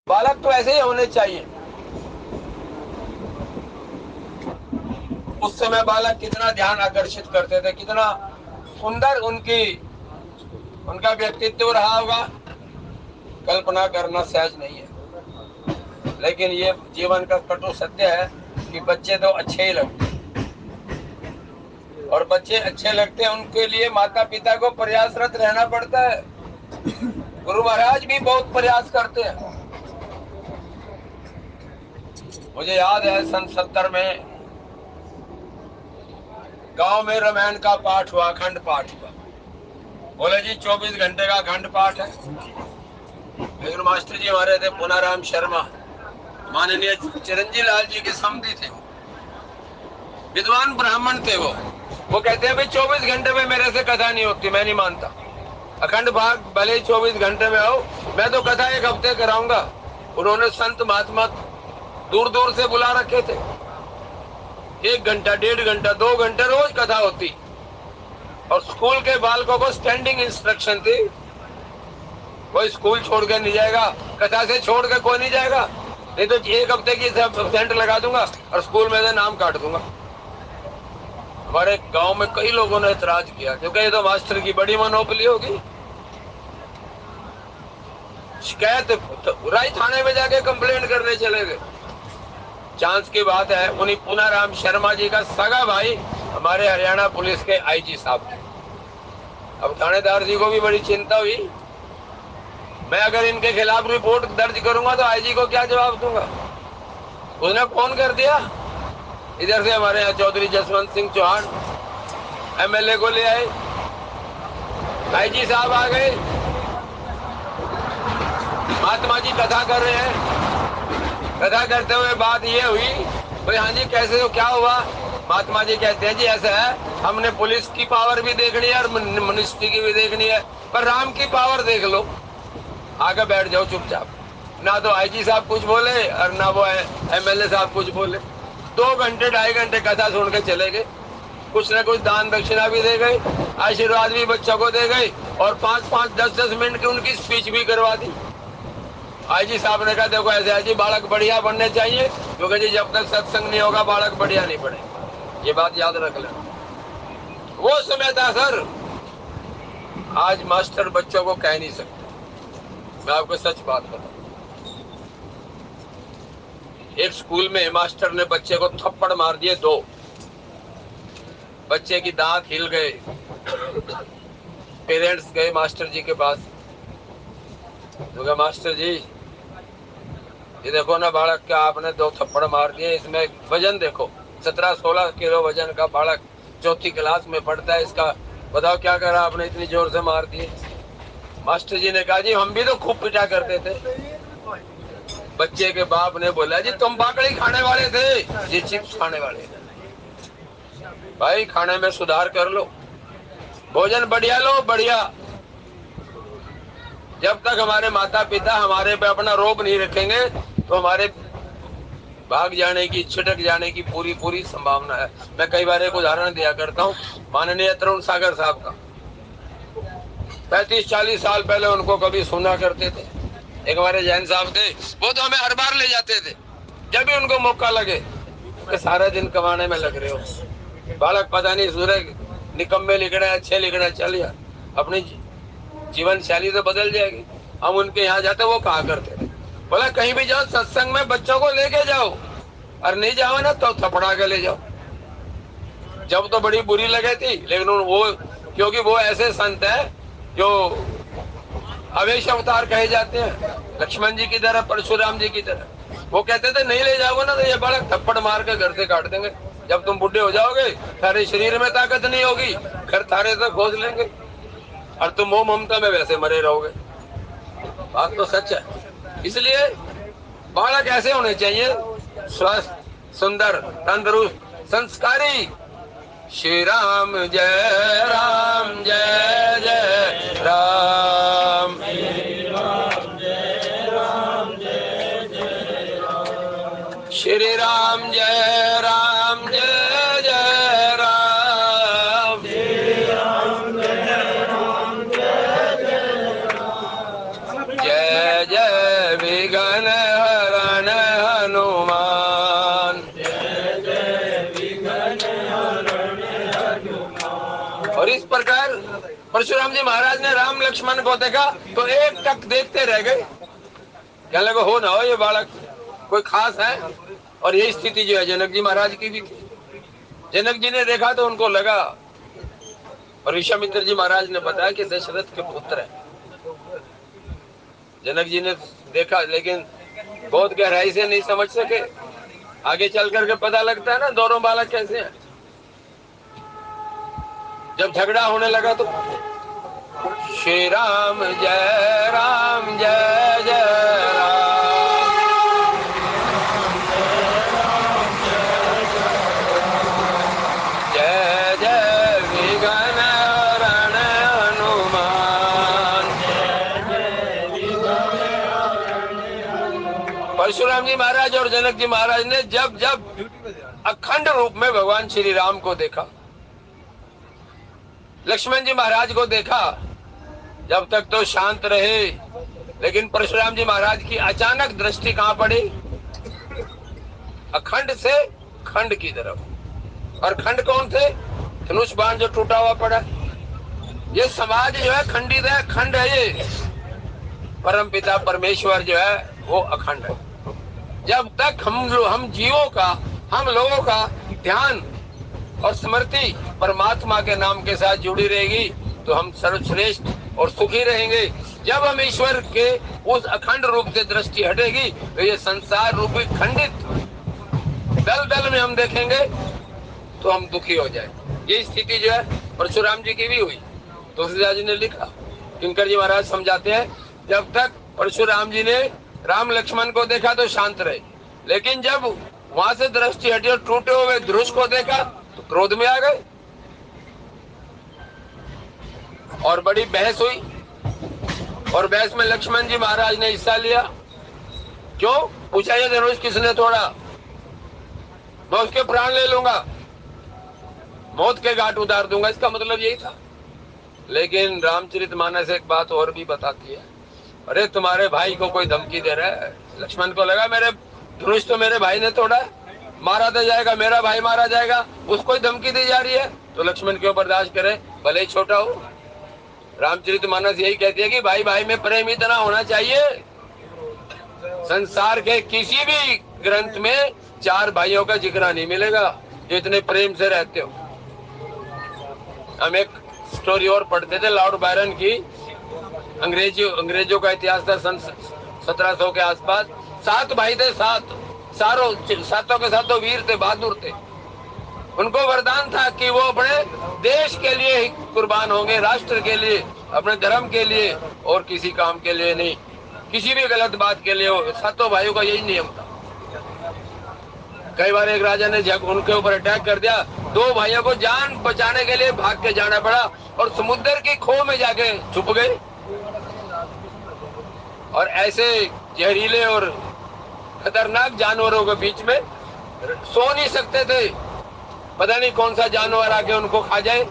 बालक तो ऐसे ही होने चाहिए। उस समय बालक कितना ध्यान आकर्षित करते थे, कितना सुंदर उनका व्यक्तित्व रहा होगा, कल्पना करना सहज नहीं है। लेकिन ये जीवन का कटु सत्य है कि बच्चे तो अच्छे ही लगते हैं, और बच्चे अच्छे लगते हैं उनके लिए माता पिता को प्रयासरत रहना पड़ता है। गुरु महाराज भी बहुत प्रयास करते हैं। मुझे याद है सन 70 में गांव में रामायण का पाठ हुआ, अखंड पाठ हुआ। बोले जी 24 घंटे का अखंड पाठ है। लेकिन मास्टर जी हमारे थे पुनाराम शर्मा, माननीय चिरंजी लाल जी के समधी थे, विद्वान ब्राह्मण थे। वो कहते हैं भाई 24 घंटे में मेरे से कथा नहीं होती, मैं नहीं मानता। अखंड भाग भले ही 24 घंटे में हो, मैं तो कथा 1 हफ्ते कराऊंगा। उन्होंने संत महात्मा दूर दूर से बुला रखे थे, 1 घंटा 1.5 घंटा 2 घंटे रोज कथा होती। और स्कूल के बालकों को स्टैंडिंग इंस्ट्रक्शन थी, कोई स्कूल छोड़ के नहीं जाएगा, कथा से छोड़ के कोई नहीं जाएगा, नहीं तो 1 हफ्ते की एब्सेंट लगा दूंगा और स्कूल में से नाम काट दूंगा। हमारे गांव में कई लोगों ने एतराज किया, क्योंकि ये तो मास्टर की बड़ी मनोबली होगी। शिकायत राय थाने में जाके कंप्लेंट करने चले गए। चांस की बात है, उन्हीं पुनाराम शर्मा जी का सगा भाई हमारे हरियाणा पुलिस के आईजी साहब थे। अब थानेदार जी को भी बड़ी चिंता हुई, मैं अगर इनके खिलाफ रिपोर्ट दर्ज करूंगा तो आईजी को क्या जवाब दूंगा। उसने फोन कर दिया, इधर से हमारे यहाँ चौधरी जसवंत सिंह चौहान एमएलए को ले आए, आईजी साहब आ गए, महात्मा जी कथा कर रहे हैं। कथा करते हुए बात ये हुई, भाई हाँ जी कैसे हो, क्या हुआ। महात्मा जी कहते हैं जी ऐसा है, हमने पुलिस की पावर भी देखनी है और मिनिस्ट्री की भी देखनी है, पर राम की पावर देख लो। आगे बैठ जाओ चुपचाप, ना तो आईजी साहब कुछ बोले और ना वो एमएलए साहब कुछ बोले। 2 घंटे 2.5 घंटे कथा सुन के चले गए। कुछ न कुछ दान दक्षिणा भी दे गए, आशीर्वाद भी बच्चों को दे गए, और 5-5 10-10 मिनट की उनकी स्पीच भी करवा दी। आईजी साहब ने कहा देखो ऐसे है जी, बालक बढ़िया बनने चाहिए, क्योंकि जी जब तक सत्संग नहीं होगा बालक बढ़िया नहीं पढ़े। ये बात याद रख लेना, वो समय था सर। आज मास्टर बच्चों को कह नहीं सकते, मैं आपको सच बात बताऊं। एक स्कूल में मास्टर ने बच्चे को थप्पड़ मार दिए 2, बच्चे की दांत हिल गए। पेरेंट्स गए मास्टर जी के पास, तो कहा मास्टर जी ये देखो ना बालक, क्या आपने 2 थप्पड़ मार दिए, इसमें वजन देखो 17-16 किलो वजन का बालक 4th क्लास में पढ़ता है, इसका बताओ क्या करा आपने, इतनी जोर से मार दिए। मास्टर जी ने कहा जी हम भी तो खूब पिटा करते थे। बच्चे के बाप ने बोला जी तुम बाकड़ी खाने वाले थे, जी चिप्स खाने वाले थे। भाई खाने में सुधार कर लो, भोजन बढ़िया लो, बढ़िया। जब तक हमारे माता पिता हमारे पे अपना रोब नहीं रखेंगे तो हमारे भाग जाने की, छिटक जाने की पूरी संभावना है। मैं कई बार एक उदाहरण दिया करता हूँ, माननीय तरुण सागर साहब का। 35-40 साल पहले उनको कभी सुना करते थे। एक हमारे जैन साहब थे, वो तो हमें हर बार ले जाते थे जब भी उनको मौका लगे, कि सारा दिन कमाने में लग रहे हो, बालक पता नहीं सूरज निकम्मे लिखना है, अच्छे लिखना है, चल यार अपनी जीवन शैली तो बदल जाएगी। हम उनके यहाँ जाते वो कहा करते थे, बोला कहीं भी जाओ सत्संग में बच्चों को लेके जाओ, और नहीं जाओ ना तो थपड़ा के ले जाओ। जब तो बड़ी बुरी लगे थी, लेकिन वो क्योंकि वो ऐसे संत है जो अवेश अवतार कहे जाते हैं, लक्ष्मण जी की तरह, परशुराम जी की तरह, वो कहते थे नहीं ले जाओगे ना तो ये बालक थप्पड़ मार के घर से काट देंगे। जब तुम बुढ़े हो जाओगे, थारे शरीर में ताकत नहीं होगी, घर थारे से खोज लेंगे और तुम मोह ममता में वैसे मरे रहोगे। बात तो सच है। इसलिए बालक ऐसे होने चाहिए, स्वस्थ, सुंदर, तंदुरुस्त, संस्कारी। श्री राम जय राम, जय जय राम, श्री राम जय राम, जय जय राम, श्री राम जय राम, जय जय राम, श्री राम जय राम, जय जय राम, जय जय विघ्न हरण हनुमान। और इस प्रकार परशुराम जी महाराज ने राम लक्ष्मण को देखा तो एक टक देखते रह गए। कहने लगे हो ना हो ये बालक कोई खास है। और यही स्थिति जो है जनक जी महाराज की भी थी। जनक जी ने देखा तो उनको लगा, और विश्वामित्र जी महाराज ने बताया कि दशरथ के पुत्र है। जनक जी ने देखा लेकिन बहुत गहराई से नहीं समझ सके। आगे चल करके पता लगता है ना दोनों बालक कैसे हैं। जब झगड़ा होने लगा तो श्री राम जय जय राम, जय जय विघ्न हरण हनुमान। परशुराम जी महाराज और जनक जी महाराज ने जब जब अखंड रूप में भगवान श्री राम को देखा, लक्ष्मण जी महाराज को देखा, जब तक तो शांत रहे, लेकिन परशुराम जी महाराज की अचानक दृष्टि कहां पड़ी? अखंड से खंड की तरफ। और खंड कौन थे? धनुष बाण जो टूटा हुआ पड़ा। ये समाज जो है खंडित है, खंड है। ये परम पिता परमेश्वर जो है वो अखंड है। जब तक हम जीवों का, हम लोगों का ध्यान और स्मृति परमात्मा के नाम के साथ जुड़ी रहेगी तो हम सर्वश्रेष्ठ और सुखी रहेंगे। जब हम ईश्वर के उस अखंड रूप से दृष्टि हटेगी तो ये संसार रूपी खंडित दल दल में हम देखेंगे तो हम दुखी हो जाए। ये स्थिति जो है परशुराम जी की भी हुई। तुलसीदास जी ने लिखा, किंकर जी महाराज समझाते हैं, जब तक परशुराम जी ने राम लक्ष्मण को देखा तो शांत रहे, लेकिन जब वहां से दृष्टि हटी और टूटे हुए धनुष को देखा तो क्रोध में आ गए और बड़ी बहस हुई। और बहस में लक्ष्मण जी महाराज ने हिस्सा लिया। क्यों? पूछा ये धनुष किसने तोड़ा? मैं उसके प्राण ले लूंगा, मौत के घाट उतार दूंगा। इसका मतलब यही था। लेकिन रामचरितमानस एक बात और भी बताती है, अरे तुम्हारे भाई को कोई धमकी दे रहा है। लक्ष्मण को लगा मेरे धनुष तो मेरे भाई ने तोड़ा, मारा तो जाएगा, मेरा भाई मारा जाएगा, उसको ही धमकी दी जा रही है तो लक्ष्मण क्यों बर्दाश्त करे, भले ही छोटा हो। रामचरितमानस यही कहती है कि भाई भाई में प्रेम इतना होना चाहिए। संसार के किसी भी ग्रंथ में 4 भाइयों का जिक्र नहीं मिलेगा जो इतने प्रेम से रहते हो। हम एक स्टोरी और पढ़ते थे लॉर्ड बायरन की, अंग्रेजों का इतिहास था सन 1700 के आसपास। 7 भाई थे, 7 सातों के सातों वीर थे, बहादुर थे। उनको वरदान था कि वो अपने देश के लिए ही कुर्बान होंगे, राष्ट्र के लिए, अपने धर्म के लिए, और किसी काम के लिए नहीं, किसी भी गलत बात के लिए। 7 भाइयों का यही नियम था। कई बार एक राजा ने उनके ऊपर अटैक कर दिया, 2 भाइयों को जान बचाने के लिए भाग के जाना पड़ा और समुद्र की खो में जाके छुप गए। और ऐसे जहरीले और खतरनाक जानवरों के बीच में सो नहीं सकते थे, पता नहीं कौन सा जानवर आके उनको खा जाए।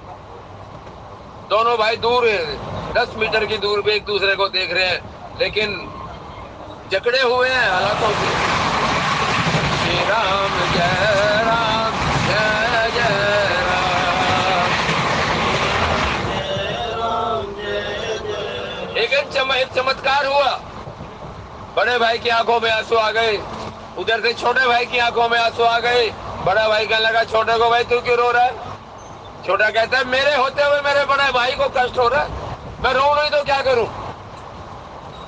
दोनों भाई दूर है, 10 मीटर की दूर पे एक दूसरे को देख रहे हैं, लेकिन जकड़े हुए हैं हालातों से। श्री राम जय जय राम। एक चमत्कार हुआ, बड़े भाई की आंखों में आंसू आ गए, उधर से छोटे भाई की आंखों में आंसू आ गए। बड़ा भाई कहने लगा छोटे को, भाई तू क्यों रो रहा है? छोटा कहता है मेरे होते हुए मेरे बड़े भाई को कष्ट हो रहा है, मैं रो नहीं तो क्या करूं?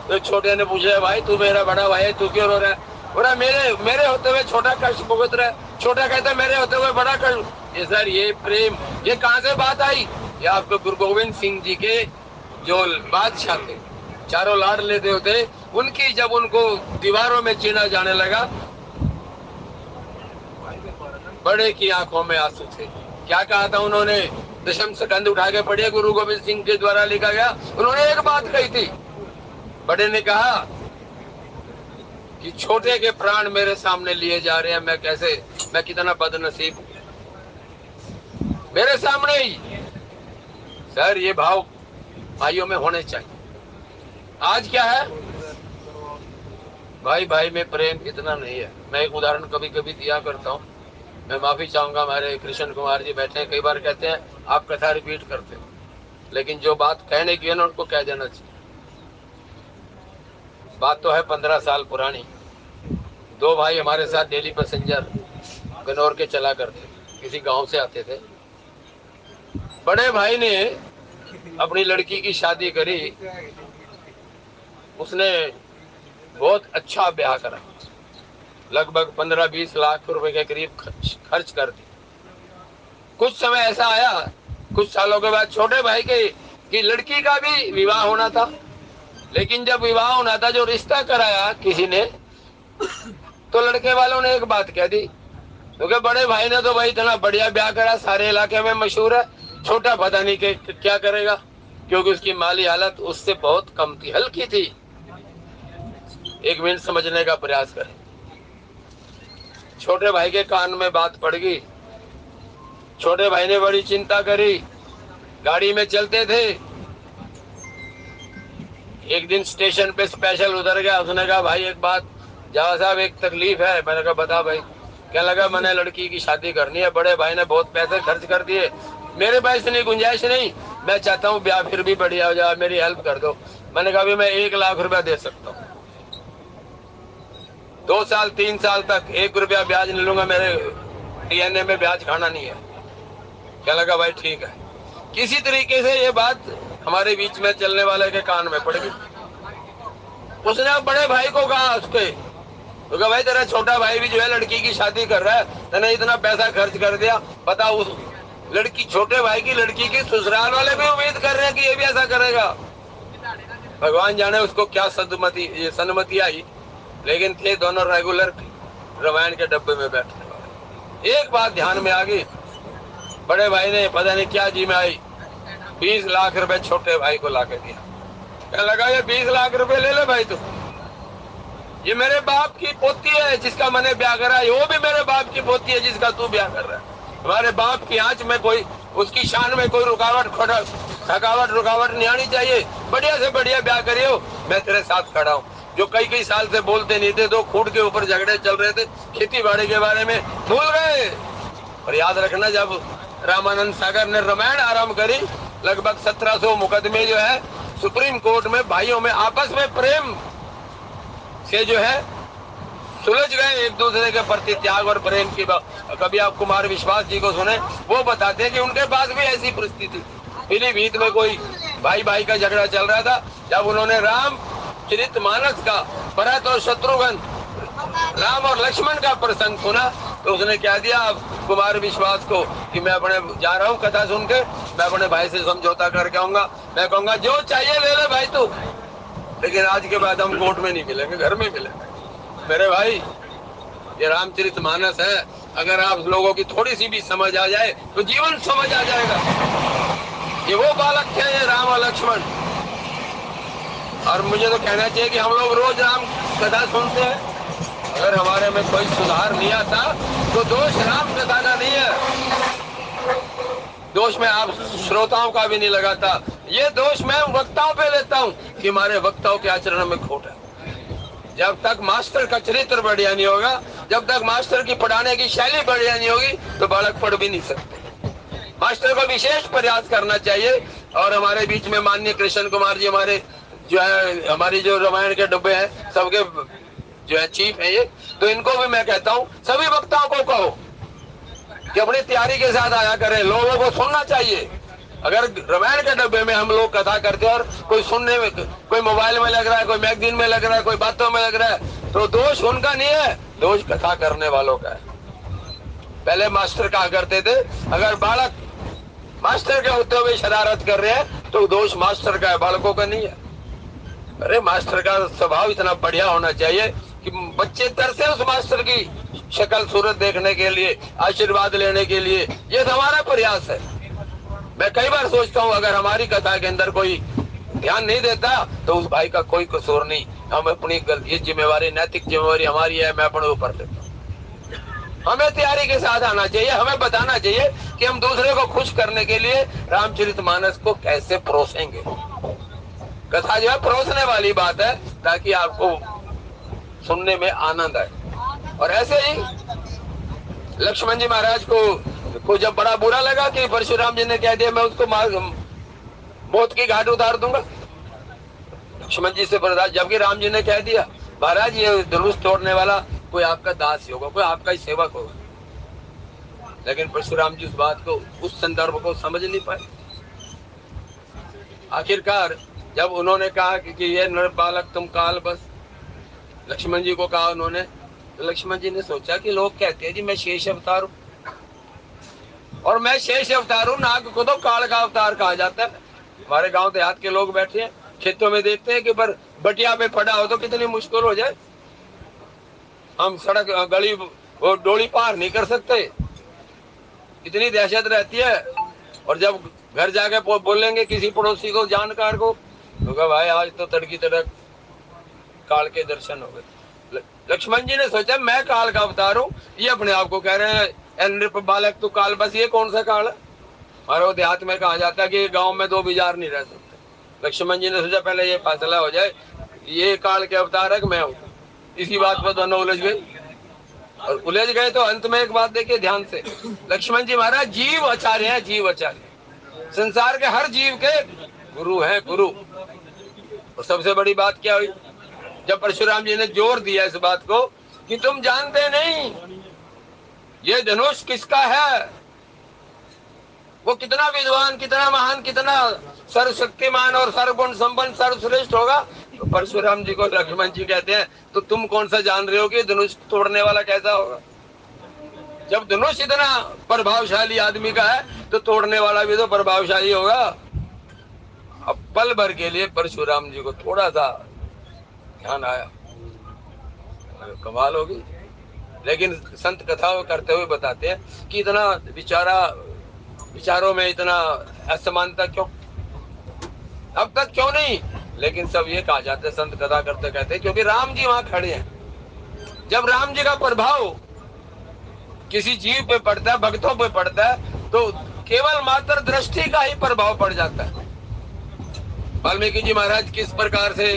तो छोटे ने पूछा, भाई तू मेरा बड़ा भाई है, तू क्यों रो रहा है? बोला मेरे होते हुए छोटा कष्ट भुगत रहा है। छोटा कहता है मेरे होते हुए बड़ा कष्ट। ये सर ये प्रेम ये कहां से बात आई? ये आपको गुरु गोविंद सिंह जी के जो बादशाह थे, चारों लाड लेते होते, उनकी जब उनको दीवारों में चीना जाने लगा, बड़े की आंखों में आंसू थे। क्या कहा था उन्होंने? दशम स्कंद उठा के पढ़िए, गुरु गोविंद सिंह के द्वारा लिखा गया। उन्होंने एक बात कही थी, बड़े ने कहा कि छोटे के प्राण मेरे सामने लिए जा रहे हैं, मैं कितना बदनसीब हूं, मेरे सामने ही। सर ये भाव भाइयों में होने चाहिए। आज क्या है, भाई भाई में प्रेम इतना नहीं है। मैं एक उदाहरण कभी कभी दिया करता हूँ, मैं माफी चाहूंगा, हमारे कृष्ण कुमार जी बैठे हैं, कई बार कहते हैं आप कथा रिपीट करते हो, लेकिन जो बात कहने की है ना उनको कह देना चाहिए। बात तो है 15 साल पुरानी। दो भाई हमारे साथ डेली पैसेंजर गनौर के चला करते, किसी गांव से आते थे। बड़े भाई ने अपनी लड़की की शादी करी, उसने बहुत अच्छा ब्याह करा, लगभग 15-20 लाख रुपए के करीब खर्च कर दी। कुछ समय ऐसा आया, कुछ सालों के बाद छोटे भाई की लड़की का भी विवाह होना था, लेकिन जब विवाह होना था, जो रिश्ता कराया किसी ने, तो लड़के वालों ने एक बात कह दी, क्योंकि बड़े भाई ने तो भाई इतना बढ़िया ब्याह करा, सारे इलाके में मशहूर है, छोटा पता नहीं के क्या करेगा, क्योंकि उसकी माली हालत उससे बहुत कम थी, हल्की थी। एक मिनट समझने का प्रयास करें। छोटे भाई के कान में बात पड़ गई, छोटे भाई ने बड़ी चिंता करी, गाड़ी में चलते थे, एक दिन स्टेशन पे स्पेशल उतर गया। उसने कहा भाई एक बात, जवा साहब एक तकलीफ है। मैंने कहा बता भाई। क्या लगा, मैंने लड़की की शादी करनी है, बड़े भाई ने बहुत पैसे खर्च कर दिए, मेरे पास इतनी गुंजाइश नहीं, मैं चाहता हूँ ब्याह फिर भी बढ़िया हो जाए, मेरी हेल्प कर दो। मैंने कहा मैं 1 लाख रुपया दे सकता हूँ, 2 साल 3 साल तक 1 रुपया ब्याज नहीं लूंगा, मेरे DNA में ब्याज खाना नहीं है। क्या लगा भाई ठीक है। किसी तरीके से ये बात हमारे बीच में चलने वाले के कान में पड़ गई। उसने बड़े भाई को कहा उसके, तो कहा भाई तेरा छोटा भाई भी जो है लड़की की शादी कर रहा है, मैंने इतना पैसा खर्च कर दिया, पता उस लड़की, छोटे भाई की लड़की की ससुराल वाले भी उम्मीद कर रहे हैं कि ये भी ऐसा करेगा। भगवान जाने उसको क्या सन्मति आई, लेकिन थे दोनों रेगुलर रामायण के डब्बे में बैठने वाले। एक बात ध्यान में आ गई, बड़े भाई ने पता नहीं क्या जी में आई, 20 लाख रुपए छोटे भाई को लाके दिया। क्या लगा ये 20 लाख रुपए ले ले भाई, तू, ये मेरे बाप की पोती है जिसका मैंने ब्याह करा है, वो भी मेरे बाप की पोती है जिसका तू ब्याह कर रहा है। हमारे बाप की आंच में कोई, उसकी शान में कोई थकावट रुकावट नहीं आनी चाहिए। बढ़िया से बढ़िया ब्याह करियो, मैं तेरे साथ खड़ा हूँ। जो कई साल से बोलते नहीं थे, 2 खूंट के ऊपर झगड़े चल रहे थे, खेती बाड़ी के बारे में भूल गए। और याद रखना, जब रामानंद सागर ने रामायण आरंभ करी, लगभग 1700 मुकदमे जो है सुप्रीम कोर्ट में भाइयों में आपस में प्रेम से जो है सुलझ गए, एक दूसरे के प्रति त्याग और प्रेम की बात। कभी आप कुमार विश्वास जी को सुने, वो बताते हैं कि उनके पास भी ऐसी परिस्थिति, पीलीभीत में कोई भाई भाई का झगड़ा चल रहा था, जब उन्होंने रामचरितमानस का भरत और शत्रुघ्न, राम और लक्ष्मण का प्रसंग सुना, तो उसने क्या दिया कुमार विश्वास को कि मैं अपने जा रहा हूँ कथा सुन के, मैं अपने भाई से समझौता करके आऊंगा, मैं कहूंगा जो चाहिए ले ले भाई तू, लेकिन आज के बाद हम कोर्ट में नहीं मिलेंगे, घर में मिलेंगे। मेरे भाई, ये रामचरितमानस है, अगर आप लोगों की थोड़ी सी भी समझ आ जाए तो जीवन समझ आ जाएगा। ये वो बालक थे, ये राम और लक्ष्मण। और मुझे तो कहना चाहिए कि हम लोग रोज राम कथा सुनते हैं, अगर हमारे में कोई सुधार नहीं आता तो दोष राम कथा का नहीं है, दोष में आप श्रोताओं का भी नहीं लगाता, ये दोष मैं वक्ताओं पे लेता हूँ कि हमारे वक्ताओं के आचरण में खोट है। जब तक मास्टर का चरित्र बढ़िया नहीं होगा, जब तक मास्टर की पढ़ाने की शैली बढ़िया नहीं होगी, तो बालक पढ़ भी नहीं सकते। मास्टर को विशेष प्रयास करना चाहिए। और हमारे बीच में माननीय कृष्ण कुमार जी, हमारे जो है, हमारी जो रामायण के डब्बे हैं सबके जो है चीफ है ये, तो इनको भी मैं कहता हूँ, सभी वक्ताओं को कहो कि अपनी तैयारी के साथ आया करें, लोगों को सुनना चाहिए। अगर रामायण के डब्बे में हम लोग कथा करते हैं और कोई सुनने में, कोई मोबाइल में लग रहा है, कोई मैगजीन में लग रहा है, कोई बातों में लग रहा है, तो दोष उनका नहीं है, दोष कथा करने वालों का है। पहले मास्टर कहा करते थे, अगर बालक मास्टर के होते हुए शरारत कर रहे हैं तो दोष मास्टर का है, बालकों का नहीं है। अरे मास्टर का स्वभाव इतना बढ़िया होना चाहिए कि बच्चे तरसे उस मास्टर की शक्ल सूरत देखने के लिए, आशीर्वाद लेने के लिए। ये हमारा प्रयास है। मैं कई बार सोचता हूँ, अगर हमारी कथा के अंदर कोई ध्यान नहीं देता तो उस भाई का कोई कसूर नहीं, हम अपनी ये जिम्मेवारी, नैतिक जिम्मेवारी हमारी है, मैं अपने ऊपर लेता हूँ। हमें तैयारी के साथ आना चाहिए, हमें बताना चाहिए कि हम दूसरे को खुश करने के लिए रामचरितमानस को कैसे परोसेंगे। कथा जो है परोसने वाली बात है, ताकि आपको सुनने में आनंद आए। और ऐसे ही लक्ष्मण जी महाराज को जब बड़ा बुरा लगा कि परशुराम जी ने कह दिया मैं उसको मौत की घाट उतार दूंगा, लक्ष्मण जी से बर्दाश्त, जबकि राम जी ने कह दिया महाराज ये धनुष तोड़ने वाला कोई आपका दास ही होगा, कोई आपका ही सेवक होगा। लेकिन परशुराम जी उस बात को, उस संदर्भ को समझ नहीं पाए। आखिरकार जब उन्होंने कहा कि ये नर बालक तुम काल बस, लक्ष्मण जी को कहा उन्होंने, तो लक्ष्मण जी ने सोचा कि लोग कहते हैं जी मैं शेष अवतार हूँ, और मैं शेष अवतार हूँ, नाग को तो काल का अवतार कहा जाता है। हमारे गांव देहात के लोग बैठे हैं, खेतों में देखते हैं कि पर बटिया पे पड़ा हो तो कितनी मुश्किल हो जाए, हम सड़क गली वो डोली पार नहीं कर सकते, इतनी दहशत रहती है। और जब घर जाके बोलेंगे किसी पड़ोसी को, जानकार को, तो भाई आज तो तड़की तड़क काल के दर्शन हो गए। लक्ष्मण जी ने सोचा मैं काल का अवतार हूँ, ये अपने आप को कह रहे हैं नृप बालक तू काल बस, ये कौन सा काल है? हमारे देहात में कहा जाता है कि गांव में दो बिजार नहीं रह सकते। लक्ष्मण जी ने सोचा पहले ये फैसला हो जाए ये काल के अवतार है कि मैं हूँ। इसी बात पर दोनों उलझ गए, और उलझ गए तो अंत में एक बात देखिए ध्यान से, लक्ष्मण जी महाराज जीव आचार्य हैं, जीव आचार्य, संसार के हर जीव के गुरु हैं, गुरु। और सबसे बड़ी बात क्या हुई, जब परशुराम जी ने जोर दिया इस बात को कि तुम जानते नहीं ये धनुष किसका है, वो कितना विद्वान, कितना महान, कितना सर्वशक्तिमान और सर्वगुण संपन्न सर्वश्रेष्ठ होगा, तो परशुराम जी को लक्ष्मण जी कहते हैं तो तुम कौन सा जान रहे हो कि धनुष तोड़ने वाला कैसा होगा? जब धनुष इतना प्रभावशाली आदमी का है तो तोड़ने वाला भी तो प्रभावशाली होगा। अब पल भर के लिए परशुराम जी को थोड़ा सा ध्यान आया, कमाल होगी। लेकिन संत कथा करते हुए बताते हैं कि इतना विचारों में इतना असमानता क्यों, अब तक क्यों नहीं? लेकिन सब ये कहा जाता है, संत कथा करते कहते हैं क्योंकि राम जी वहां खड़े हैं। जब राम जी का प्रभाव किसी जीव पे पड़ता है, भक्तों पे पड़ता है, तो केवल मात्र दृष्टि का ही प्रभाव पड़ जाता है। वाल्मीकि जी महाराज किस प्रकार से,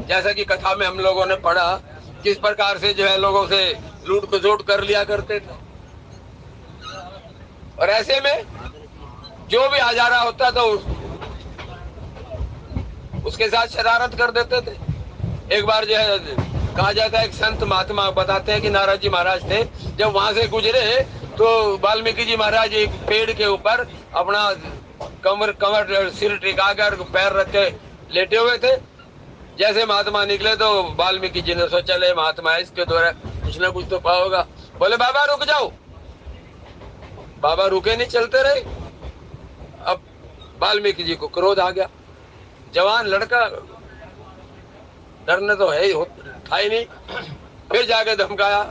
जैसा कि कथा में हम लोगों ने पढ़ा, किस प्रकार से जो है लोगों से लूट खसोट कर लिया करते थे, और ऐसे में जो भी हजारा होता तो उसके साथ शरारत कर देते थे। एक बार जो है कहा जाता है, एक संत महात्मा बताते हैं कि नारद जी महाराज थे, जब वहां से गुजरे तो वाल्मीकि जी महाराज एक पेड़ के ऊपर अपना कमर सिर टिकाकर पैर रख के लेटे हुए थे। जैसे महात्मा निकले तो वाल्मीकि जी ने सोचा ले महात्मा है, इसके द्वारा कुछ ना कुछ तो पाओगा। बोले बाबा रुक जाओ। बाबा रुके नहीं, चलते रहे। अब वाल्मीकि जी को क्रोध आ गया, जवान लड़का, डरने तो है ही था ही नहीं। फिर जाके धमकाया,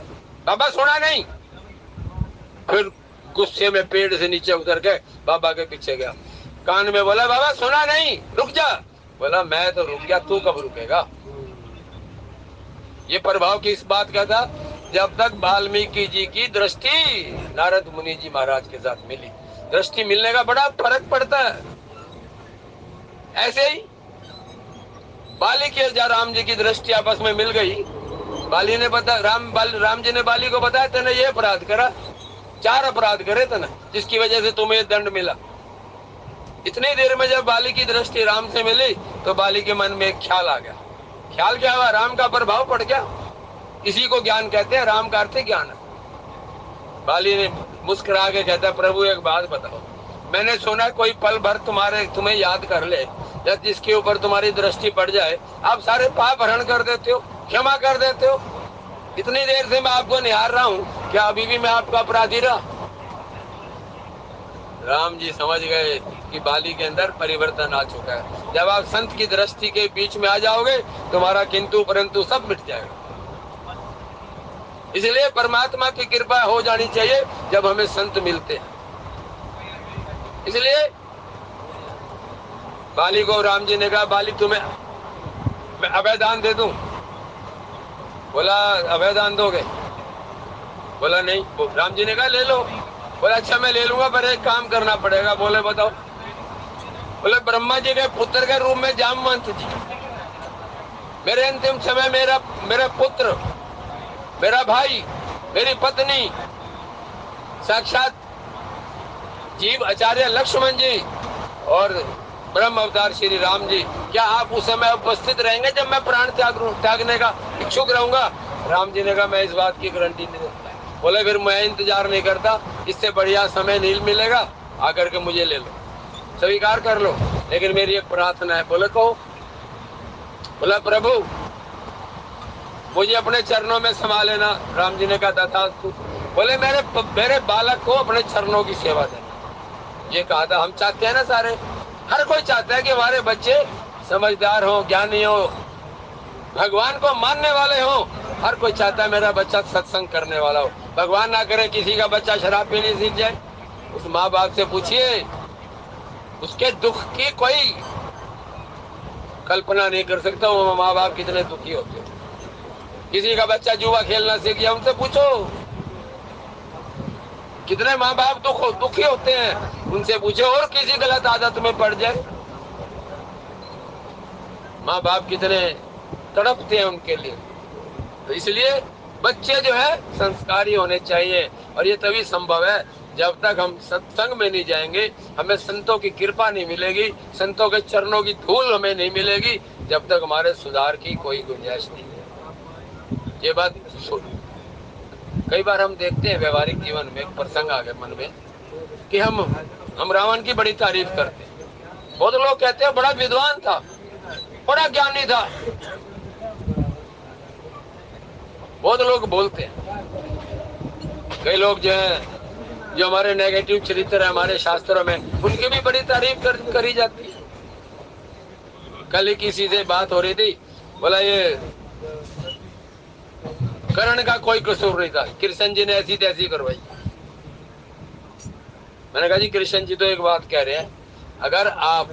बाबा सुना नहीं। फिर गुस्से में पेड़ से नीचे उतर के बाबा के पीछे गया, कान में बोला बाबा सुना नहीं, रुक जा। बोला मैं तो रुक गया, तू कब रुकेगा? ये प्रभाव किस बात का था? जब तक वाल्मीकि जी की दृष्टि नारद मुनि जी महाराज के साथ मिली। दृष्टि मिलने का बड़ा फर्क पड़ता है। ऐसे ही बाली की राम जी की दृष्टि आपस में मिल गई। बाली ने बता राम जी ने बाली को बताया तेने ये अपराध करा, 4 अपराध करे थे ना, जिसकी वजह से तुम्हें दंड मिला। इतनी देर में जब बाली की दृष्टि राम से मिली तो बाली के मन में एक ख्याल आ गया। ख्याल क्या हुआ? राम का प्रभाव पड़ गया। इसी को ज्ञान कहते हैं, राम का अर्थ ज्ञान है। बाली ने मुस्कुरा के कहता प्रभु एक बात बताओ, मैंने सुना कोई पल भर तुम्हें याद कर ले या जिसके ऊपर तुम्हारी दृष्टि पड़ जाए आप सारे पाप हरण कर देते हो, क्षमा कर देते हो। इतनी देर से मैं आपको निहार रहा हूँ, क्या अभी भी मैं आपका अपराधी रहा? राम जी समझ गए कि बाली के अंदर परिवर्तन आ चुका है। जब आप संत की दृष्टि के बीच में आ जाओगे तुम्हारा किंतु परंतु सब मिट जाएगा। इसलिए परमात्मा की कृपा हो जानी चाहिए जब हमें संत मिलते हैं। इसलिए बाली को राम जी ने कहा बाली तुम्हें मैं अभयदान दे दूं। बोला अभयदान दोगे? बोला नहीं। राम जी ने कहा ले लो। बोला अच्छा मैं ले लूंगा पर एक काम करना पड़ेगा। बोले बताओ? बोले ब्रह्मा जी के पुत्र के रूप में जामवंत जी मेरे अंतिम समय मेरा पुत्र, मेरा भाई, मेरी पत्नी, साक्षात जीव आचार्य लक्ष्मण जी और ब्रह्म अवतार श्री राम जी, क्या आप उस समय उपस्थित रहेंगे जब मैं प्राण त्यागने का इच्छुक रहूंगा? राम जी ने कहा मैं इस बात की गारंटी नहीं देता। बोले फिर मैं इंतजार नहीं करता, इससे बढ़िया समय नहीं मिलेगा, आकर के मुझे ले लो, स्वीकार कर लो, लेकिन मेरी एक प्रार्थना है। बोले कहो। बोला प्रभु मुझे अपने चरणों में समा लेना। राम जी ने कहा तथास्तु। बोले मेरे बालक को अपने चरणों की सेवा देना। ये कहा था। हम चाहते हैं ना, सारे, हर कोई चाहता है कि हमारे बच्चे समझदार हो, ज्ञानी हो, भगवान को मानने वाले हो। हर कोई चाहता है मेरा बच्चा सत्संग करने वाला हो। भगवान ना करे किसी का बच्चा शराब पीनी सीख जाए। उस माँ बाप से पूछिए, उसके दुख की कोई कल्पना नहीं कर सकता वो माँ बाप कितने दुखी होते हैं। किसी का बच्चा जुआ खेलना सीख गया, उनसे पूछो कितने माँ बाप दुखी होते हैं। उनसे पूछो, और किसी गलत आदत में पड़ जाए, माँ बाप कितने तड़पते हैं उनके लिए। तो इसलिए बच्चे जो है संस्कारी होने चाहिए, और ये तभी संभव है जब तक हम सत्संग में नहीं जाएंगे, हमें संतों की कृपा नहीं मिलेगी, संतों के चरणों की धूल हमें नहीं मिलेगी, जब तक हमारे सुधार की कोई गुंजाइश नहीं है। ये बात कई बार हम देखते हैं व्यवहारिक जीवन में, एक प्रसंग आ गया मन में कि हम रावण की बड़ी तारीफ करते हैं। बहुत लोग कहते हैं बड़ा विद्वान था, बड़ा ज्ञानी था, बहुत लोग बोलते हैं। कई लोग जो है, जो हमारे नेगेटिव चरित्र है हमारे शास्त्रों में, उनकी भी बड़ी तारीफ करी जाती है। कल ही किसी से बात हो रही थी, बोला ये करण का कोई कसूर नहीं था, कृष्ण जी ने ऐसी तैसी करवाई। मैंने कहा जी कृष्ण जी तो एक बात कह रहे हैं, अगर आप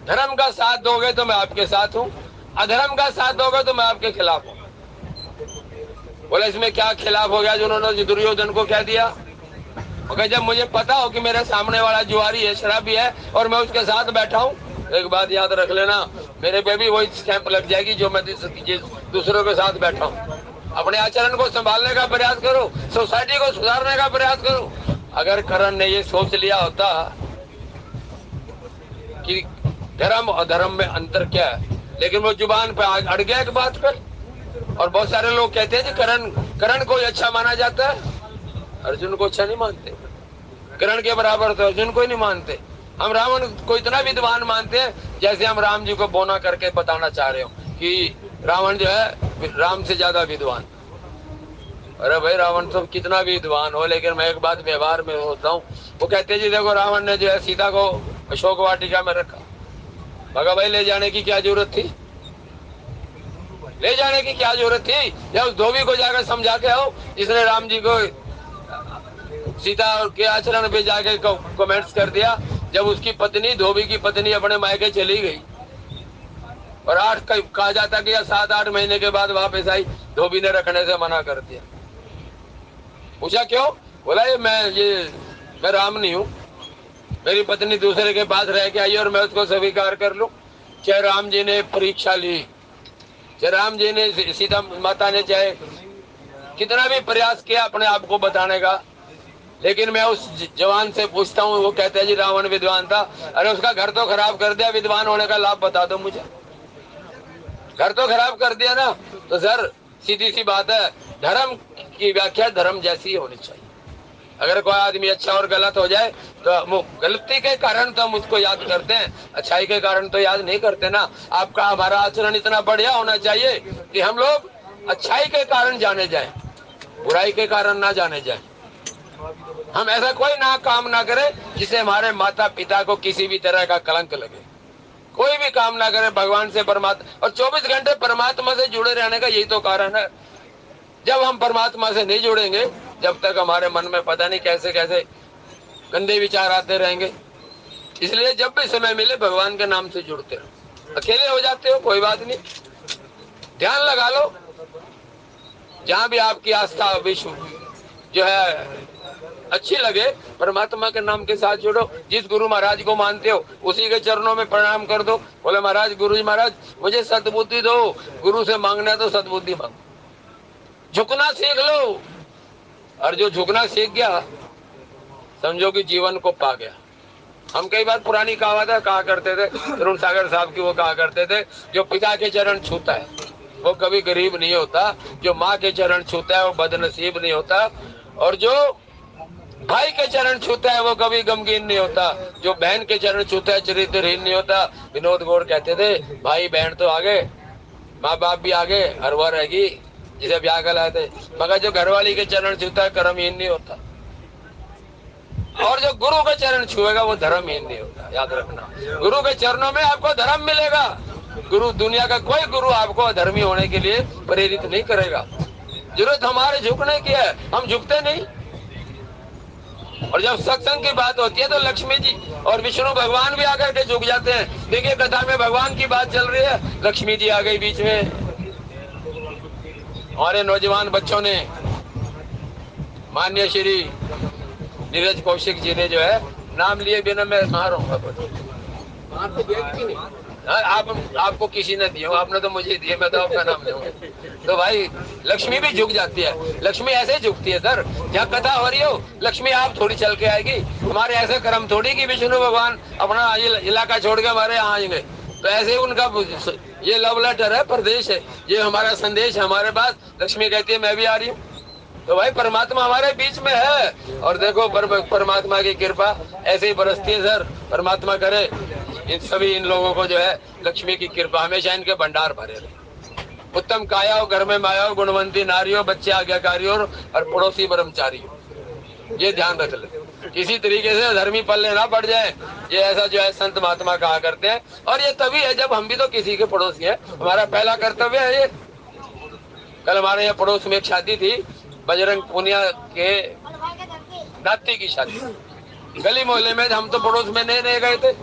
धर्म का साथ दोगे तो मैं आपके साथ हूँ, अधर्म का साथ दोगे तो मैं आपके खिलाफ हूँ। बोले इसमें क्या खिलाफ हो गया जो उन्होंने दुर्योधन को कह दिया? ओके, जब मुझे पता हो कि मेरे सामने वाला जुआरी है, शराबी है, और मैं उसके साथ बैठा हूँ, एक बात याद रख लेना, मेरे पे भी वही स्टैंप लग जाएगी जो मैं दूसरों के साथ बैठा हूँ। अपने आचरण को संभालने का प्रयास करो, सोसाइटी को सुधारने का प्रयास करो। अगर करण ने ये सोच लिया होता कि धर्म और धर्म में अंतर क्या है, लेकिन वो जुबान पे अड़ गया एक बात पर। और बहुत सारे लोग कहते हैं कि करण को अच्छा माना जाता है, अर्जुन को अच्छा नहीं मानते। करण के बराबर तो अर्जुन को ही नहीं मानते। हम रावण को इतना विद्वान मानते हैं जैसे हम राम जी को बोना करके बताना चाह रहे हो कि रावण जो है राम से ज्यादा विद्वान। अरे भाई रावण तो कितना भी विद्वान हो, लेकिन मैं एक बात व्यवहार में होता हूँ। वो कहते जी देखो रावण ने जो है सीता को अशोक वाटिका में रखा, मगर भाई ले जाने की क्या जरूरत थी? ले जाने की क्या जरूरत थी? या उस धोबी को जाकर समझा के आओ जिसने राम जी को सीता के आचरण पे जाके कमेंट्स कर दिया, जब उसकी पत्नी, धोबी की पत्नी अपने मायके चली गई और कहा जाता कि 7-8 महीने के बाद वापस आई, धोबी ने रखने से मना कर दिया। पूछा क्यों? बोला ये मैं राम नहीं हूँ, मेरी पत्नी दूसरे के पास रह के आई और मैं उसको स्वीकार कर लूं। चाहे राम जी ने परीक्षा ली, चाहे राम जी ने, सीता माता ने चाहे कितना भी प्रयास किया अपने आप को बताने का, लेकिन मैं उस जवान से पूछता हूँ, वो कहता है जी रावण विद्वान था। अरे उसका घर तो खराब कर दिया, विद्वान होने का लाभ बता दो मुझे। घर तो खराब कर दिया ना। तो सर सीधी सी बात है, धर्म की व्याख्या धर्म जैसी होनी चाहिए। अगर कोई आदमी अच्छा और गलत हो जाए तो गलती के कारण तो हम उसको याद करते हैं, अच्छाई के कारण तो याद नहीं करते ना। आपका हमारा आचरण इतना बढ़िया होना चाहिए कि हम लोग अच्छाई के कारण जाने जाएं, बुराई के कारण ना जाने जाएं। हम ऐसा कोई ना काम ना करें जिससे हमारे माता पिता को किसी भी तरह का कलंक लगे। कोई भी काम ना करें भगवान से, परमात्मा, और 24 घंटे परमात्मा से जुड़े रहने का यही तो कारण है। जब हम परमात्मा से नहीं जुड़ेंगे, जब तक हमारे मन में पता नहीं कैसे कैसे गंदे विचार आते रहेंगे। इसलिए जब भी समय मिले भगवान के नाम से जुड़ते रहो। अकेले हो जाते हो कोई बात नहीं, ध्यान लगा लो। जहां भी आपकी आस्था विश्व जो है अच्छी लगे, परमात्मा के नाम के साथ जुड़ो। जिस गुरु महाराज को मानते हो उसी के चरणों में प्रणाम कर दो। बोले महाराज, गुरु जी महाराज मुझे सद्बुद्धि दो। गुरु से मांगना है तो सद्बुद्धि मांगो, झुकना सीख लो। और जो झुकना सीख गया समझो कि जीवन को पा गया। हम कई बार पुरानी कहावत कहा करते थे, तरुण सागर साहब की वो कहा करते थे, जो पिता के चरण छूता है वो कभी गरीब नहीं होता, जो माँ के चरण छूता है वो बदनसीब नहीं होता, और जो भाई के चरण छूता है वो कभी गमगीन नहीं होता, जो बहन के चरण छूता है चरित्रहीन नहीं होता। विनोद गौड़ कहते थे, भाई बहन तो आगे, माँ बाप भी आगे, और वह रहेगी जिसे ब्याह कर लाए थे, मगर जो घरवाली के चरण छूता है कर्महीन नहीं होता, और जो गुरु के चरण छुएगा वो धर्महीन नहीं होता। याद रखना, गुरु के चरणों में आपको धर्म मिलेगा। गुरु, दुनिया का कोई गुरु आपको अधर्मी होने के लिए प्रेरित नहीं करेगा। जरूरत हमारे झुकने की है, हम झुकते नहीं। और जब सत्संग की बात होती है तो लक्ष्मी जी और विष्णु भगवान भी आकर के झुक जाते हैं। देखिए कथा में भगवान की बात चल रही है, लक्ष्मी जी आ गई बीच में। हमारे नौजवान बच्चों ने, माननीय श्री नीरज कौशिक जी ने जो है, नाम लिए बिना मैं कहाँ रहूंगा, आपको किसी ने दिया, आपने तो मुझे दिए, मैं तो आपका नाम लूंगा। तो भाई लक्ष्मी भी झुक जाती है। लक्ष्मी ऐसे झुकती है सर, जहाँ कथा हो रही हो लक्ष्मी आप थोड़ी चल के आएगी। हमारे ऐसे कर्म थोड़ी कि विष्णु भगवान अपना इलाका छोड़ के हमारे यहाँ आएंगे। तो ऐसे उनका ये लव लेटर है, प्रदेश है, ये हमारा संदेश है हमारे पास। लक्ष्मी कहती है मैं भी आ रही हूँ। तो भाई परमात्मा हमारे बीच में है। और देखो परमात्मा की कृपा ऐसे ही बरसती है सर। परमात्मा करे इन लोगों को जो है लक्ष्मी की कृपा हमेशा इनके भंडार भरे रहे। उत्तम काया हो, घर में माया हो, गुणवंती नारी हो, बच्चे आज्ञाकारी हो, और पड़ोसी ब्रह्मचारी हो। ये ध्यान रख ले, किसी तरीके से धर्मी पल्ले ना पड़ जाए। ये ऐसा जो है संत महात्मा कहा करते हैं। और ये तभी है जब हम भी तो किसी के पड़ोसी हैं। हमारा पहला कर्तव्य है ये। कल हमारे यहाँ पड़ोस में एक शादी थी, बजरंग पूनिया के नाती की शादी। गली मोहल्ले में हम तो पड़ोस में नहीं गए थे,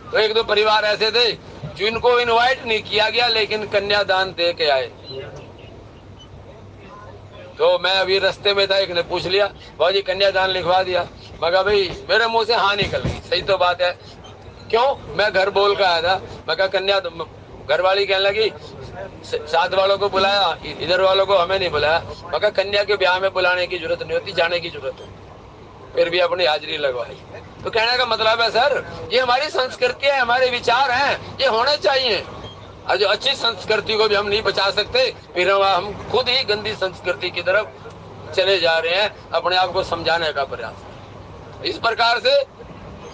तो एक दो परिवार ऐसे थे जिनको इनवाइट नहीं किया गया, लेकिन कन्यादान दे के आए। तो मैं अभी रास्ते में था, एक ने पूछ लिया, बाबूजी कन्यादान लिखवा दिया? मगर भाई मेरे मुंह से हाँ निकल गई। सही तो बात है, क्यों? मैं घर बोल कर आया था। मैं कहा कन्या, घर वाली कहने लगी साथ वालों को बुलाया, इधर वालों को हमें नहीं बुलाया। मगर कन्या के ब्याह में बुलाने की जरूरत नहीं होती, जाने की जरूरत है। फिर भी अपनी हाजिरी लगवाई। तो कहने का मतलब है सर, ये हमारी संस्कृति है, हमारे विचार हैं, ये होने चाहिए। और जो अच्छी संस्कृति को भी हम नहीं बचा सकते, फिर हम खुद ही गंदी संस्कृति की तरफ चले जा रहे हैं। अपने आप को समझाने का प्रयास। इस प्रकार से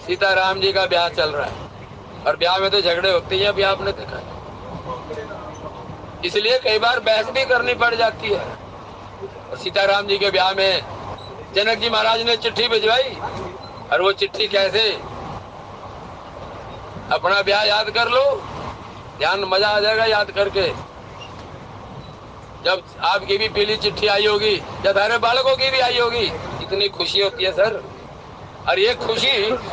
सीताराम जी का ब्याह चल रहा है, और ब्याह में तो झगड़े होते हैं, अभी आपने देखा है। इसलिए कई बार बहस भी करनी पड़ जाती है। और सीताराम जी के ब्याह में जनक जी महाराज ने चिट्ठी भिजवाई, और वो चिट्ठी कैसे, अपना ब्याह याद कर लो, ध्यान मजा आ जाएगा याद करके। जब आपकी भी पीली चिट्ठी आई होगी, जब हमारे बालकों की भी आई होगी, इतनी खुशी होती है सर। और ये खुशी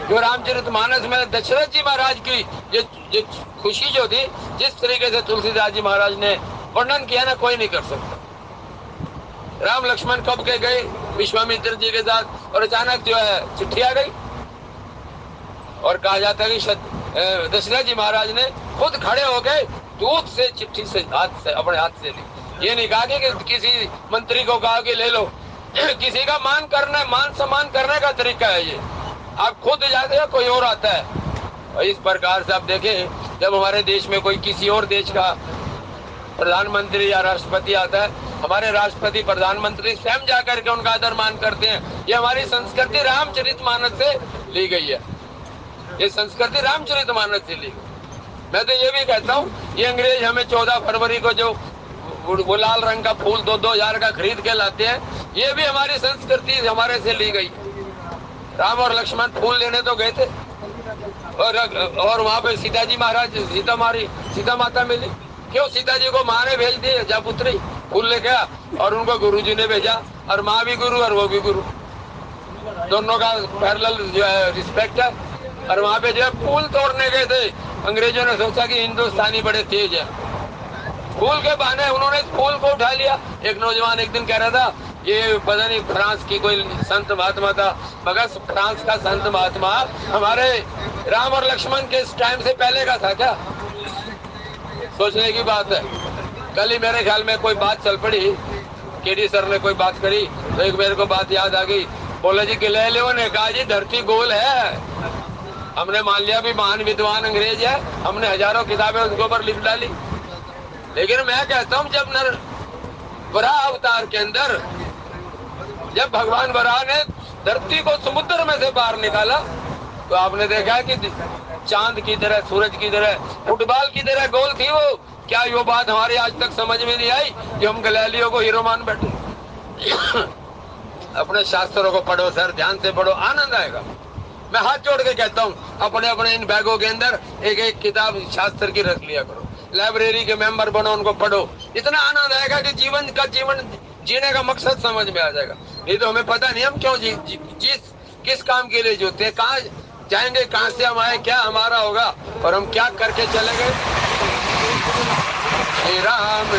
जो रामचरितमानस में दशरथ जी महाराज की ये खुशी जो थी, जिस तरीके से तुलसीदास जी महाराज ने वर्णन किया ना, कोई नहीं कर सकता। राम लक्ष्मण कब के गए विश्वामित्र जी के साथ, और अचानक जो है चिट्ठी आ गई। और कहा जाता है कि दशरथ जी महाराज ने खुद खड़े हो गए, दूध से चिट्ठी से हाथ से अपने हाथ से ली। ये नहीं कहा कि किसी मंत्री को कहा कि ले लो। किसी का मान सम्मान करने का तरीका है ये। आप खुद जाते हो, कोई और आता है। और इस प्रकार से आप देखें, जब हमारे देश में कोई किसी और देश का प्रधानमंत्री या राष्ट्रपति आता है, हमारे राष्ट्रपति प्रधानमंत्री स्वयं जाकर के उनका आदर मान करते हैं। ये हमारी संस्कृति रामचरितमानस से ली गई है। ये संस्कृति रामचरितमानस से ली गई। मैं तो ये भी कहता हूँ, ये अंग्रेज हमें 14 फरवरी को जो वो लाल रंग का फूल 2-2 हजार का खरीद के लाते हैं, ये भी हमारी संस्कृति हमारे से ली गई। राम और लक्ष्मण फूल लेने तो गए थे, और वहाँ पे सीता जी महाराज सीता माता मिली। क्यों? सीता जी को माँ ने भेज दिए, जा पुत्री फूल लेके आ, और उनको गुरु जी ने भेजा। और माँ भी गुरु और वो भी गुरु, दोनों का पैरेलल जो है रिस्पेक्ट है। और वहाँ पे जो है फूल तोड़ने गए थे। अंग्रेजों ने सोचा कि हिंदुस्तानी बड़े तेज है, फूल के बहाने उन्होंने फूल को उठा लिया। एक नौजवान एक दिन कह रहा था ये पता नहीं फ्रांस की कोई संत महात्मा था, मगर फ्रांस का संत महात्मा हमारे राम और लक्ष्मण के टाइम से पहले का था क्या? सोचने की बात है। कल ही मेरे ख्याल में कोई बात चल पड़ी, केडी सर ने कोई बात करी तो एक मेरे को बात याद आ गई। बोला जी गैलीलियो ने कहा जी धरती गोल है। हमने मान लिया भी महान विद्वान अंग्रेज है, हमने हजारों किताबें उसके ऊपर लिख डाली। लेकिन मैं कहता हूँ जब नर वराह अवतार के अंदर जब भगवान वराह ने धरती को समुद्र में से बाहर निकाला तो आपने देखा कि चांद की तरह, सूरज की तरह, फुटबॉल की तरह गोल थी वो। क्या ये बात हमारी आज तक समझ में नहीं आई जो हम गैलीलियो को हीरो मान बैठे? अपने शास्त्रों को पढ़ो सर, ध्यान से पढ़ो, आनंद आएगा। मैं हाथ जोड़ के कहता हूँ अपने अपने इन बैगों के अंदर एक एक किताब शास्त्र की रख लिया करो, लाइब्रेरी के मेंबर बनो, उनको पढ़ो। इतना आनंद आएगा कि जीवन जीने का मकसद समझ में आ जाएगा। नहीं तो हमें पता नहीं हम क्यों किस काम के लिए जीते हैं, कहाँ जाएंगे, कहाँ से हम आए, क्या हमारा होगा और हम क्या करके चले गए। श्री राम जय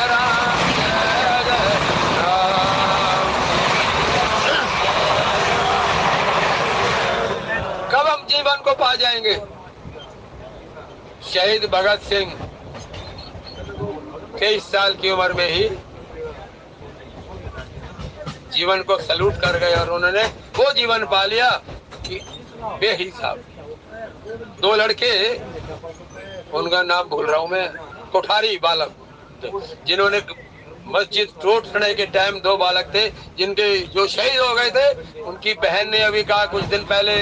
राम जय जय राम। कब हम जीवन को पा जाएंगे? शहीद भगत सिंह 23 साल की उम्र में ही जीवन को सलूट कर गए और उन्होंने वो जीवन पा लिया कि बेहिसाब। 2 लड़के, उनका नाम भूल रहा हूं मैं, कोठारी बालक, जिन्होंने मस्जिद टूटने के टाइम 2 बालक थे जिनके जो शहीद हो गए थे। उनकी बहन ने अभी कहा कुछ दिन पहले,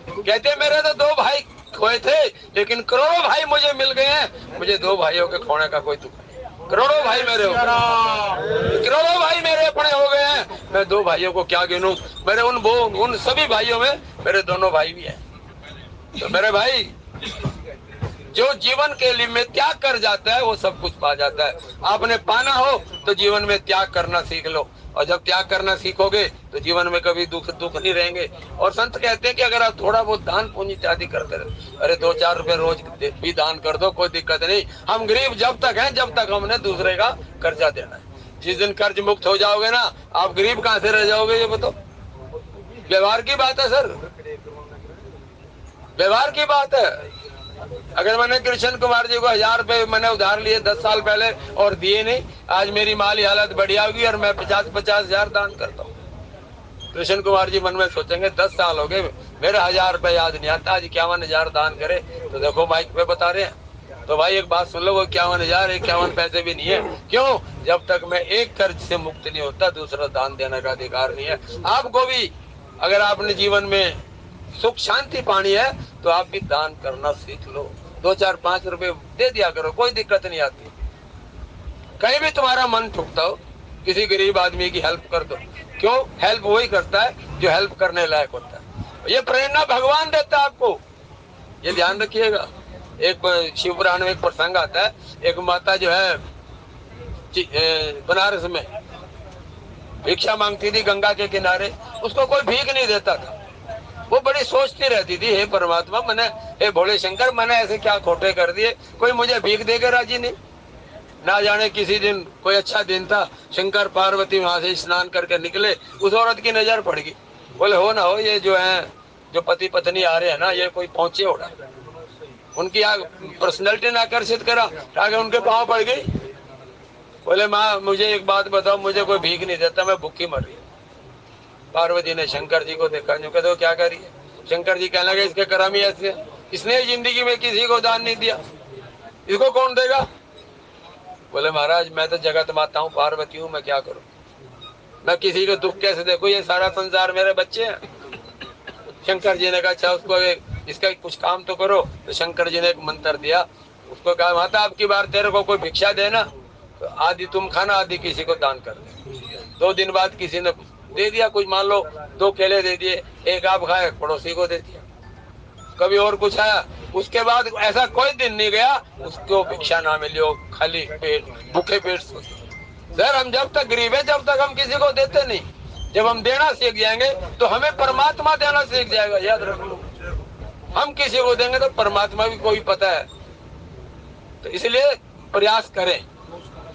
कहते मेरे तो 2 भाई खोए थे लेकिन करोड़ों भाई मुझे मिल गए हैं, मुझे 2 भाइयों के खोने का कोई दुख नहीं। करोड़ों भाई मेरे हो गए, करोड़ों भाई मेरे अपने हो गए हैं, मैं 2 भाइयों को क्या गिनूं? मेरे उन सभी भाइयों में मेरे दोनों भाई भी हैं। तो मेरे भाई, जो जीवन के लिए में त्याग कर जाता है वो सब कुछ पा जाता है। आपने पाना हो तो जीवन में त्याग करना सीख लो, और जब त्याग करना सीखोगे तो जीवन में कभी दुख नहीं रहेंगे। और संत कहते हैं कि अगर आप थोड़ा बहुत दान पुण्य इत्यादि करते रहे, अरे 2-4 रुपए रोज भी दान कर दो, कोई दिक्कत नहीं। हम गरीब जब तक हैं जब तक हमने दूसरे का कर्जा देना है। जिस दिन कर्ज मुक्त हो जाओगे ना, आप गरीब कहाँ से रह जाओगे ये बताओ? व्यवहार की बात है सर, व्यवहार की बात है। अगर मैंने कृष्ण कुमार जी को 1000 रुपए मैंने उधार लिए 10 साल पहले और दिए नहीं, आज मेरी माली हालत बढ़िया होगी और मैं 50-50 हजार दान करता हूँ। कृष्ण कुमार जी मन में सोचेंगे 10 साल हो गए मेरे 1000 रुपए याद नहीं आता, आज 51,000 दान करे। तो देखो माइक पे बता रहे हैं। तो भाई एक बात सुन लो, वो 51,051 पैसे भी नहीं है। क्यों? जब तक मैं एक कर्ज से मुक्त नहीं होता दूसरा दान देने का अधिकार नहीं है। आपको भी अगर आपने जीवन में सुख शांति पानी है तो आप भी दान करना सीख लो। 2-4-5 रुपए दे दिया करो, कोई दिक्कत नहीं आती। कहीं भी तुम्हारा मन ठुकता हो, किसी गरीब आदमी की हेल्प कर दो। क्यों? हेल्प वही करता है जो हेल्प करने लायक होता है। ये प्रेरणा भगवान देता है आपको, ये ध्यान रखिएगा। एक शिव पुराण में एक प्रसंग आता है, एक माता जो है बनारस में भिक्षा मांगती थी गंगा के किनारे, उसको कोई भीख नहीं देता था। वो बड़ी सोचती रहती थी, हे परमात्मा मैंने, हे भोले शंकर मैंने ऐसे क्या खोटे कर दिए, कोई मुझे भीख देकर राजी नहीं। ना जाने किसी दिन कोई अच्छा दिन था, शंकर पार्वती वहां से स्नान करके निकले, उस औरत की नजर पड़ गई। बोले हो ना हो ये जो है जो पति पत्नी आ रहे हैं ना, ये कोई पहुंचे उड़ा, उनकी पर्सनैलिटी ने आकर्षित करा, आगे उनके पाँव पड़ गई। बोले माँ मुझे एक बात बताओ, मुझे कोई भीख नहीं देता, मैं भूखी मर रही हूँ। पार्वती ने शंकर जी को देखा, जो कहते हो क्या करिए? शंकर जी कहने लगे इसके कर्म ही ऐसे, इसने जिंदगी में किसी को दान नहीं दिया, इसको कौन देगा? बोले महाराज मैं तो जगत माता हूँ, पार्वती हूँ, मैं क्या करूँ? मैं किसी को दुख कैसे देखूं? ये सारा संसार मेरे बच्चे हैं। शंकर जी ने कहा अच्छा उसको इसका कुछ काम तो करो। तो शंकर जी ने एक मंत्र दिया, उसको कहा माता आपकी बार तेरे को कोई भिक्षा देना तो आधी तुम खाना आधी किसी को दान कर दे। 2 दिन बाद किसी ने दे दिया, कुछ मान लो 2 केले दे दिए, एक आप खाए पड़ोसी को दे दिया। कभी और कुछ आया, उसके बाद ऐसा कोई दिन नहीं गया उसको भिक्षा ना मिली हो, खाली पेट भूखे पेट सर हम जब तक गरीब है जब तक हम किसी को देते नहीं। जब हम देना सीख जाएंगे तो हमें परमात्मा देना सीख जाएगा, याद रख लो। हम किसी को देंगे तो परमात्मा भी कोई पता है। तो इसलिए प्रयास करें।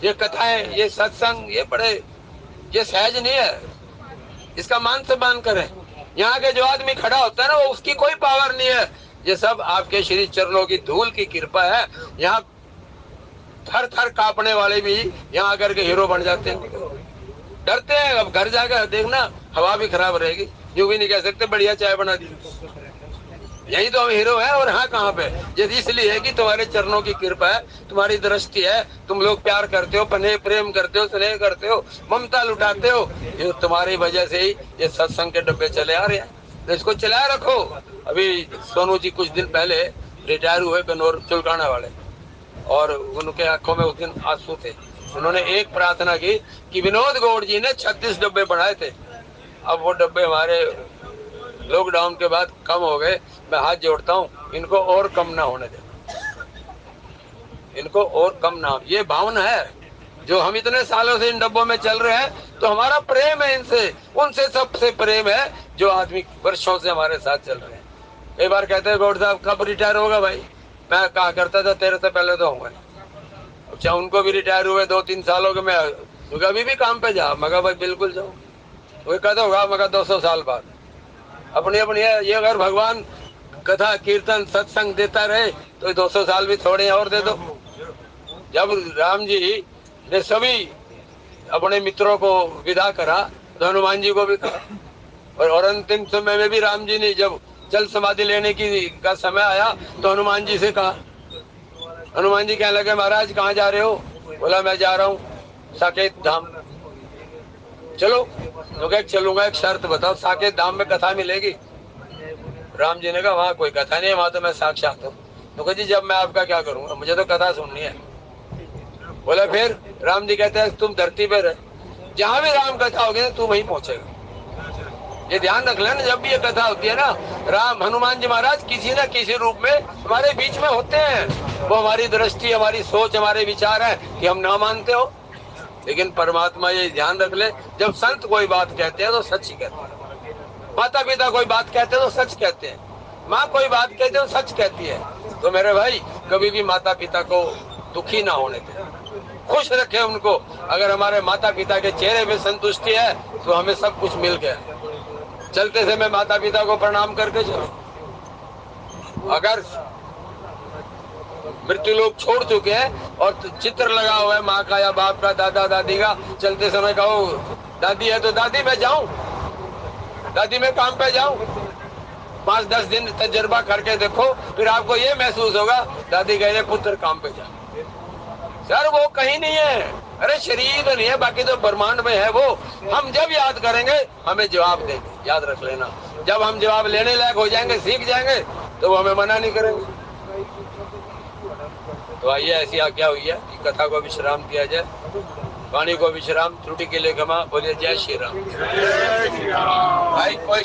ये कथाएं, ये सत्संग, ये बड़े ये सहज नहीं है, इसका मान सम्मान करें। यहाँ के जो आदमी खड़ा होता है ना, वो उसकी कोई पावर नहीं है, ये सब आपके श्री चरणों की धूल की कृपा है। यहाँ थर थर कांपने वाले भी यहाँ आकर के हीरो बन जाते हैं, डरते हैं। अब घर जाकर देखना, हवा भी खराब रहेगी, यूं भी नहीं कह सकते बढ़िया चाय बना दी, यही तो हम हीरो है। और हाँ कहाँ पे, ये इसलिए है कि तुम्हारे चरणों की कृपा है, तुम्हारी दृष्टि है, तुम लोग प्यार करते हो, पने प्रेम करते हो, स्नेह करते हो, ममता लुटाते हो। ये तुम्हारी वजह से ही ये सत्संग के डब्बे चले आ रहे हैं, तो इसको चलाए रखो। अभी सोनू जी कुछ दिन पहले रिटायर हुए, कन्नौर चुलकाना वाले, और उनके आंखों में उस दिन आंसू थे। उन्होंने एक प्रार्थना की कि विनोद गौड़ जी ने 36 डब्बे बढ़ाए थे, अब वो डब्बे हमारे लॉकडाउन के बाद कम हो गए। मैं हाथ जोड़ता हूँ, इनको और कम ना होने दे, इनको और कम ना। ये भावना है जो हम इतने सालों से इन डब्बों में चल रहे हैं, तो हमारा प्रेम है इनसे, उनसे सबसे प्रेम है जो आदमी वर्षों से हमारे साथ चल रहे हैं। कई बार कहते हैं गौड़ साहब कब रिटायर होगा भाई, मैं कहा करता था तेरे से पहले तो होगा। अच्छा उनको भी रिटायर हुए 2-3 सालों के, मैं अभी भी काम पे जा, मगर भाई बिल्कुल जाओ। वही कहता होगा मगर 200 साल बाद अपनी अपनी ये अगर भगवान कथा कीर्तन सत्संग देता रहे तो 200 साल भी थोड़े और दे दो। जब राम जी ने सभी अपने मित्रों को विदा करा तो हनुमान जी को भी कहा, और अंतिम समय में भी राम जी ने जब जल समाधि लेने की का समय आया तो हनुमान जी से कहा। हनुमान जी कहने लगे महाराज कहाँ जा रहे हो, बोला मैं जा रहा हूँ साकेत धाम। चलो तो क्या चलूंगा, एक शर्त बताओ, साकेत धाम में कथा मिलेगी? राम जी ने कहा वहाँ कोई कथा नहीं है, वहां तो मैं साक्षात हूँ। तो कहा जी जब मैं आपका क्या करूंगा, मुझे तो कथा सुननी है। बोला फिर? राम जी कहते हैं तुम धरती पे रहे, जहां भी राम कथा होगी ना तू वहीं पहुंचेगा। ये ध्यान रख लेना, जब भी ये कथा होती है ना, राम हनुमान जी महाराज किसी न किसी रूप में हमारे बीच में होते हैं। वो हमारी दृष्टि, हमारी सोच, हमारे विचार है कि हम ना मानते हो, लेकिन परमात्मा ये ध्यान रख ले, जब संत कोई बात कहते हैं तो सच ही कहते हैं, माता पिता कोई बात कहते हैं तो सच कहते हैं, माँ कोई बात कहते हैं तो सच कहती है। तो मेरे भाई कभी भी माता पिता को दुखी ना होने दें, खुश रखे उनको। अगर हमारे माता पिता के चेहरे में संतुष्टि है तो हमें सब कुछ मिल गया। चलते समय माता पिता को प्रणाम करके चलो। अगर मृत्यु लोग छोड़ चुके हैं और चित्र लगा हुआ है माँ का या बाप का, दादा दादी का, चलते समय कहो दादी है तो दादी मैं जाऊं, दादी मैं काम पे जाऊं। 5-10 दिन तजर्बा करके देखो, फिर आपको ये महसूस होगा दादी कह रहे पुत्र काम पे जा। सर वो कहीं नहीं है, अरे शरीर तो नहीं है, बाकी तो ब्रह्मांड में है वो। हम जब याद करेंगे हमें जवाब देंगे, याद रख लेना। जब हम जवाब लेने लायक हो जाएंगे, सीख जाएंगे, तो वो हमें मना नहीं करेंगे। तो आइए ऐसी आज्ञा हुई है कि कथा को विश्राम दिया जाए, वाणी को विश्राम, त्रुटि के लिए क्षमा। बोलिए जय श्री राम। भाई कोई